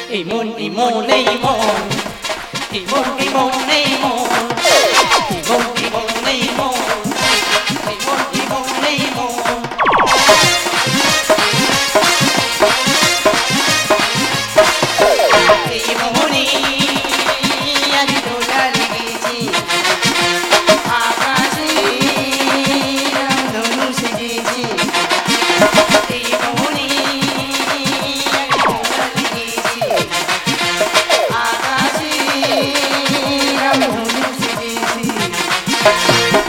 Imon, imon, imon. Imon, imon, imon. Imon, imon, imon. Imon, imon, imon. Imoni, ani dola legechi. Akashi, ramdonu segechi. Imoni, ani dola legechi. Akashi, ramdonu segechi.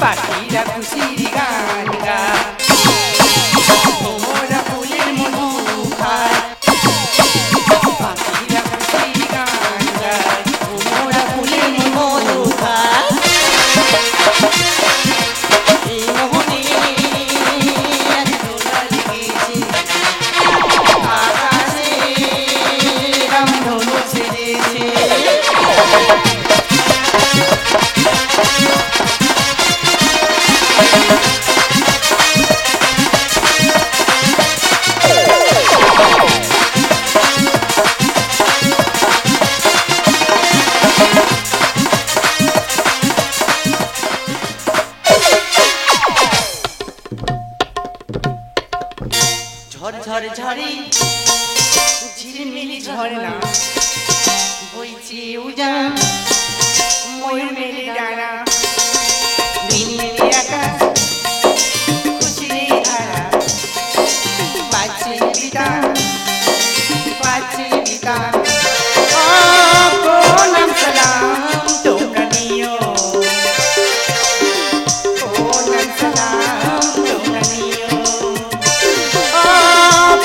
Partida kusiri ganga. Omora pulir moduka. Partida kusiri ganga. Omora pulir moduka. Imoni, ani dola legechi. Akashi, ramdonu segechi. ঝড় ঝড় ঝড়ে ঝিলমিলি ঝরনা বইছে উজান ময়ূর মেলে ডানা নীল নীল আকাশ খুশিরে ধারা বাজছে বিতান প্রণাম সালাম তোমরা নিও প্রণাম সালাম তোমরা নিও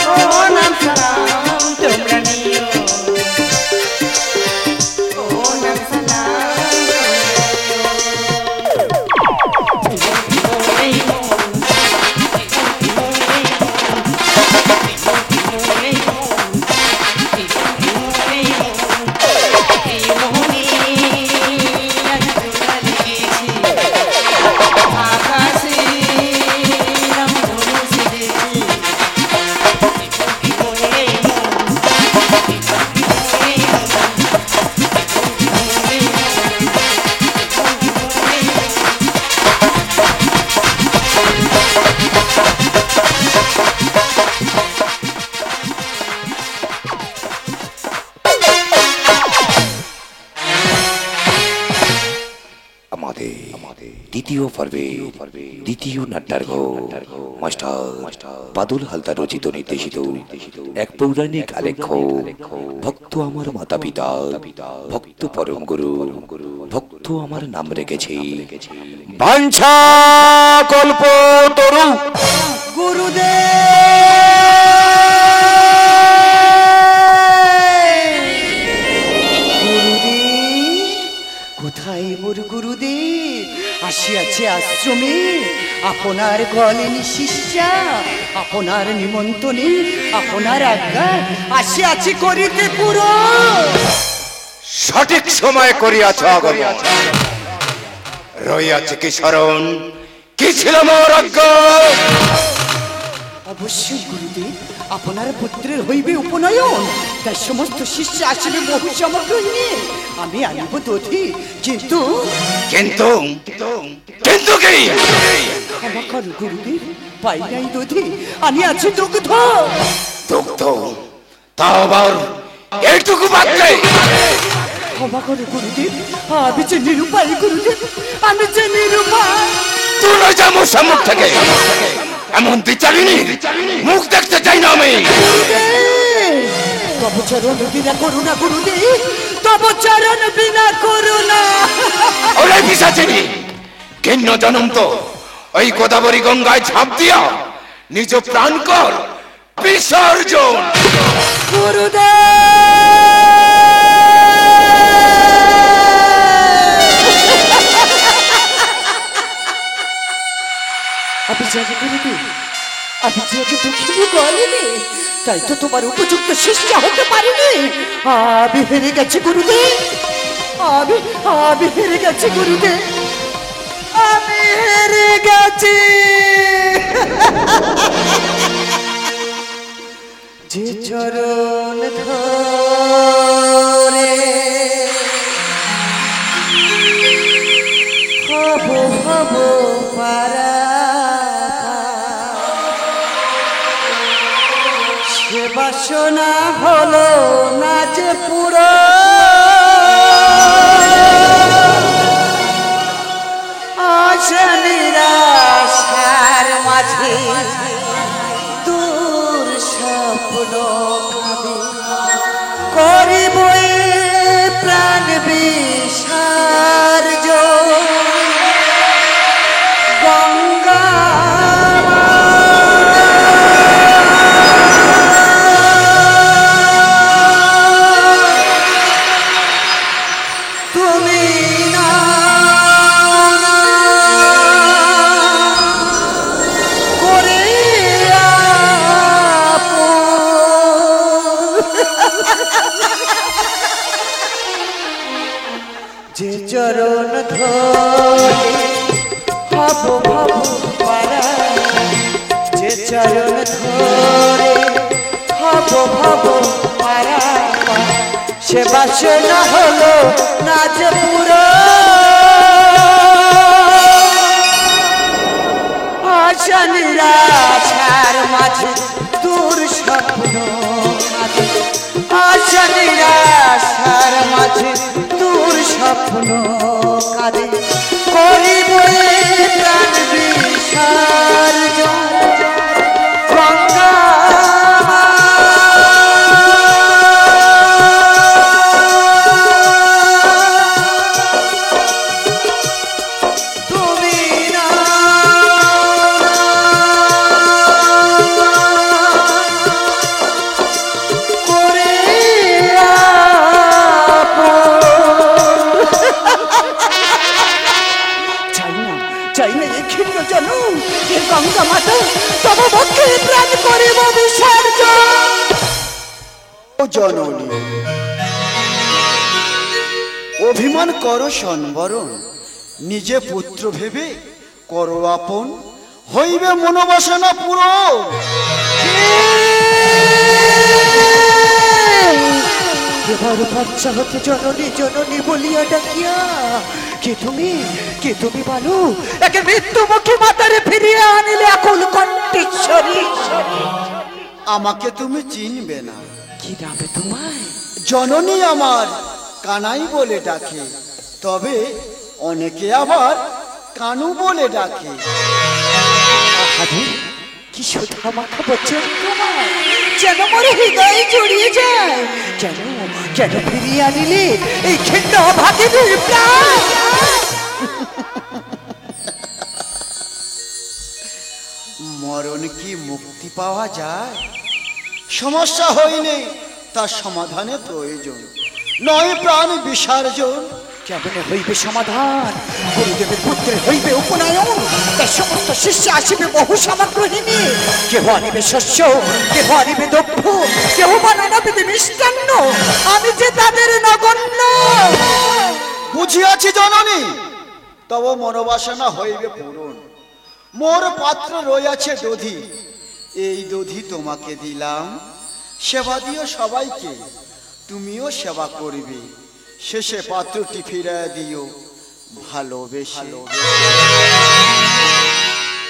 প্রণাম সালাম তোমরা নিও প্রণাম দ্বিতীয় পর্বে দ্বিতীয় নাট্যার্ঘ মাস্টার বাদল হালদার রচিত নির্দেশিত এক পৌরাণিক আলেখ্য ভক্ত আমার মাতা পিতা ভক্ত পরম গুরু ভক্ত আমার নাম রেখেছে বাঞ্ছা কল্প তরু কোথায় মোর গুরুদেব আসিয়াছে আশ্রমে আপনার গলেনি শিষ্যা আপনার নিমন্ত্রণে আপনার আজ্ঞা আসিয়াছি করিতে পুরো সঠিক সময় করিয়াছ আগমন রইয়াছে কি স্মরণ কি ছিল মোর আজ্ঞা অবশ্যই গুরুদেব আপনার পুত্রের হইবে উপনয়ন তাই সমস্ত শিষ্য আসিবে বহু সামগ্রী নিয়ে আমি আনিব দধি কিন্তু কিন্তু কিন্তু কি ক্ষমা করো গুরুদেব পাই নাই দধি আমি আছি দুগ্ধ দুগ্ধ তা আবার এইটুকু বাক্যে ক্ষমা করো গুরুদেব আমি যে নিরুপায় গুরুদেব আমি যে নিরুপায় তুই নয় যা মোর সম্মুখ থেকে এমন বিচারিনি মুখ দেখতে চাই না আমি তব চরণ বিনা করুণা গুরুদেব তব চরণ বিনা করুণা ওরে পিশাচিনি কিন্ন জনম তো ওই গোদাবরী গঙ্গায় ঝাঁপ দিয়া নিজ প্রাণ কর বিসর্জন গুরুদেব আমি জানি গুরুদেব আমি যেহেতু দুঃখিত বলিনি তাই তো তোমার উপযুক্ত শিষ্য হতে পারিনি আমি হেরে গেছি গুরুদেব আমি হেরে গেছি গুরুদেব আমি হেরে গেছি যে চরণ ধর বাসনা হলো না যে পুরো আশা নিরাশার মাঝে দূর স্বপ্ন করিব প্রাণ বিসর্জ গঙ্গা যে চরণ ধরে হব ভব পারা যে চরণ ধরে হব ভব পারা সে বাসনা হলো না যে পুরো আশা নিরাশার মাঝে দূর স্বপ্ন আশা নিরাশার মাঝে দূর স্বপ্ন কাঁদে করিব প্রাণ বিসর্জ গঙ্গা তুমি না করে চাই না এই ক্ষীণ জনম হে গঙ্গা মাতা তব ভক্তি প্রাণ করিব বিসর্জন ও জননী অভিমান করো সম্বরণ নিজে পুত্র ভেবে করো আপন হইবে মনোবাসনা পুরো এবার বাচ্চা হতে জননী জননী বলিয়া ডাকিয়া কে তুমি বলো একে মৃত্যুমুখী মাতারে ফিরিয়ে আনিলে আকুল কণ্ঠেশ্বরী আমাকে তুমি চিনবে না কি নামে তোমায় জননী আমার কানাই বলে ডাকে তবে অনেকে আবার কানু বলে ডাকে আহারে কি সুধা মাথা বচ্চন তোমার যেন মরে হৃদয় জড়িয়ে যায় কেন কেন ফিরিয়ে আনিলে এই ক্ষীণ ভাগিনীর প্রাণ মরণ কি মুক্তি পাওয়া যায় সমস্যা হইলে তার সমাধানে প্রয়োজন নয় প্রাণ বিসর্জন কেমন হইবে সমাধান গুরুদেবের পুত্রের হইবে উপনয়ন তার সমস্ত শিষ্য আসিবে বহু সামগ্রী নিয়ে কেহ আনিবে শস্য কেহ আনিবে দ্রব্য কেহ বানাবে মিষ্টান্ন আমি যে তাদের নগণ্য বুঝিয়াছি জননী তব মনোবাসনা হইবে পূরণ মোর পাত্র রইয়াছে দধি এই দধি তোমাকে দিলাম সেবা দিও সবাইকে তুমিও সেবা করবে শেষে পাত্রটি ফিরাইয়া দিও ভালোবেসে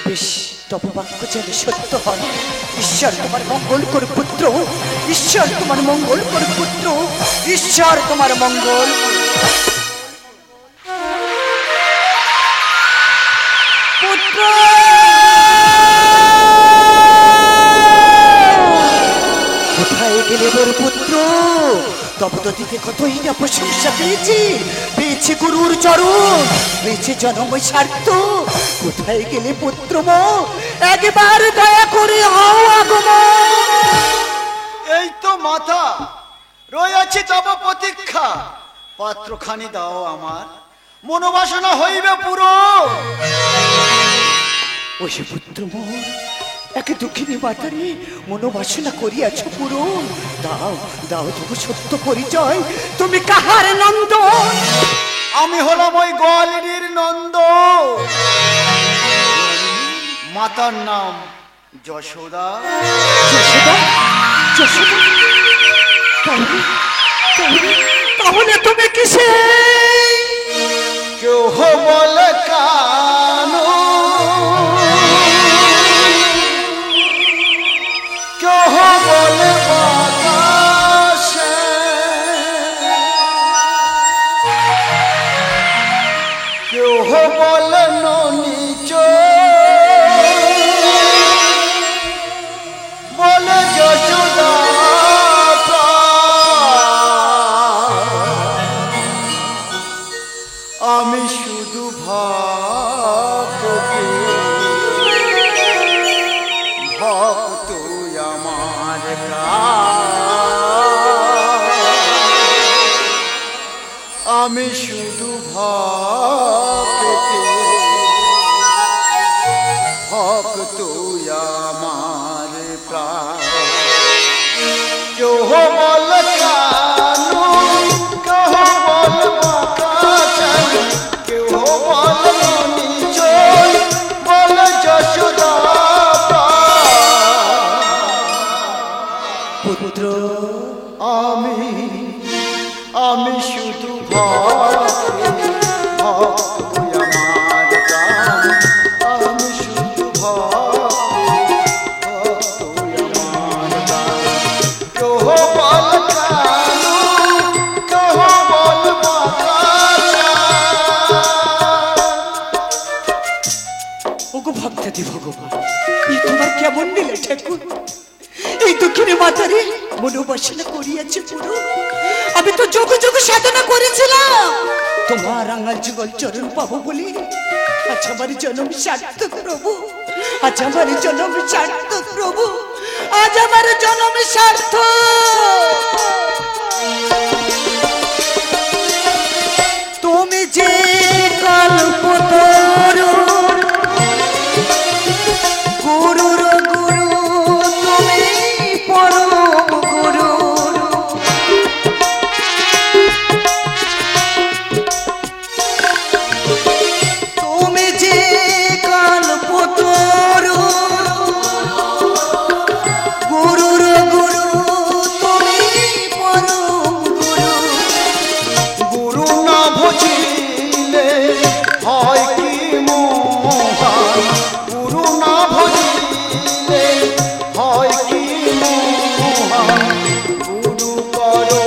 বেশ তব বাক্য যেন সত্য হয় ঈশ্বর তোমার মঙ্গল করে পুত্র ঈশ্বর তোমার মঙ্গল করে পুত্র ঈশ্বর তোমার মঙ্গল পুত্র কোথায় গেলে মোর পুত্র তব দিকে কতই না প্রশংসা পেয়েছি গুরুর চরণ পেয়েছি জনময় স্বার্থ কোথায় গেলে পুত্র মো একবার দয়া করে হও আগমন এই তো মাতা রইয়াছে তব প্রতীক্ষা পাত্রখানি দাও আমার মনোবাসনা হইবে পুরো ওই পুত্র মোর একে দুঃখিনী মাতারে মনোবাসনা করিয়াছ পূরণ দাও দাও তবু সত্য পরিচয় তুমি কাহার নন্দ আমি হলাম ওই গোয়ালিনীর নন্দ মাতার নাম যশোদা যশোদা যশোদা তাহলে তুমি কিসে কেউ বলে কানো কেউ বলে আমি শুধু ভক্তি ভক্ত আমার প্রাণ কেউ বল কানু কেউ বল বাঁচান কেউ বল নিচয় বল যশোদা পুত্র আমি শুধু ভক্তি ভক্ত আমার প্রাণ আমি শুধু ভক্তি ভক্ত আমার প্রাণ কেউ বল কানু কেউ বল বাঁচান ওগো ভক্তাদি ভগবান এই তোমার কেমন নিলে ঠাকুর এই দক্ষিণে মাতারে মনোবাসনা করিয়াছে পুরো আমি তো যোগ যোগ সাধনা করেছিলাম তোমার আঙাল যুগল চরণ পাবো বলে আজ আমার জন্ম সার্থক প্রভু আজ আমার জন্ম সার্থক প্রভু আজ আমার জন্ম সার্থক তুমি যে কল্পতরু গুরুর গুরু তুমি পরম গুরু তুমি যে কল্পতরু গুরুর গুরু তুমি পরম গুরু গুরু না ভজিলে হয় কি মোহান গুরু না ভজিলে হয় কি মোহান গুরু করো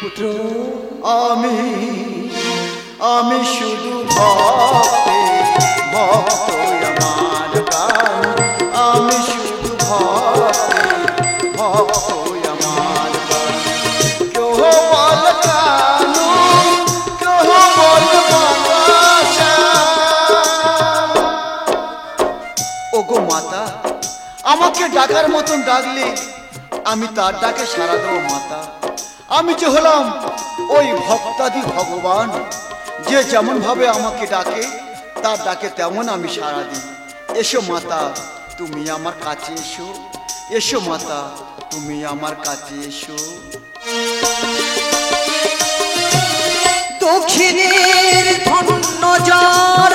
পুত্র আমি শুধু ভক্তি ভক্ত আমার প্রাণ আমি শুধু ভক্তি ভক্ত আমার প্রাণ কেউ বল কানু কেউ বল বাঁচান ওগো মাতা আমাকে ডাকার মতন ডাকলে আমি তার ডাকে সাড়া দেবো মাতা আমি যে হলাম ওই ভক্তাদি ভগবান যে যেমন ভাবে আমাকে ডাকে তার ডাকে তেমন আমি সাড়া দিই এসো মাতা তুমি আমার কাছে এসো এসো মাতা তুমি আমার কাছে এসো দক্ষিণের ধন্য জর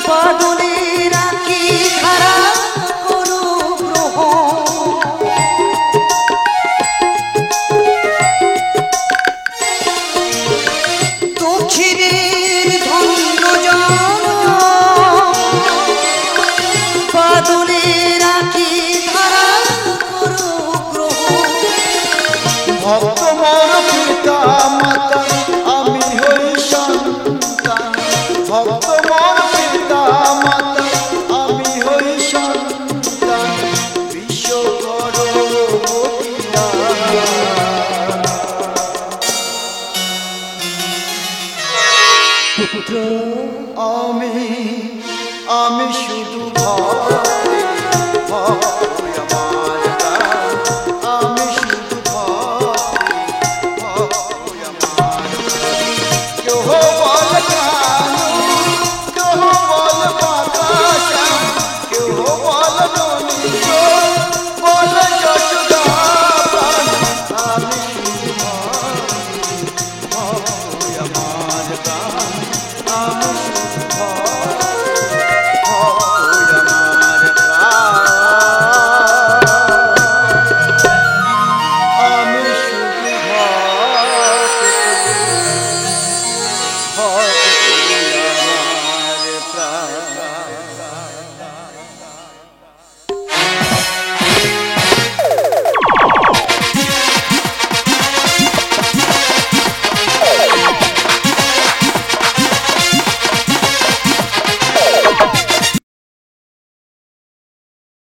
বাদলে রাখি খারা করু গ্রহ দক্ষিণের ধন্য জর বাদলে রাখি খারা করু গ্রহ ভক্ত মোর পিতা মাতা আমি হই সন্তান ভক্ত মোর পিতা মাতা আমি হই সন্তান বিশ্ব করো পুত্র আমি শুধু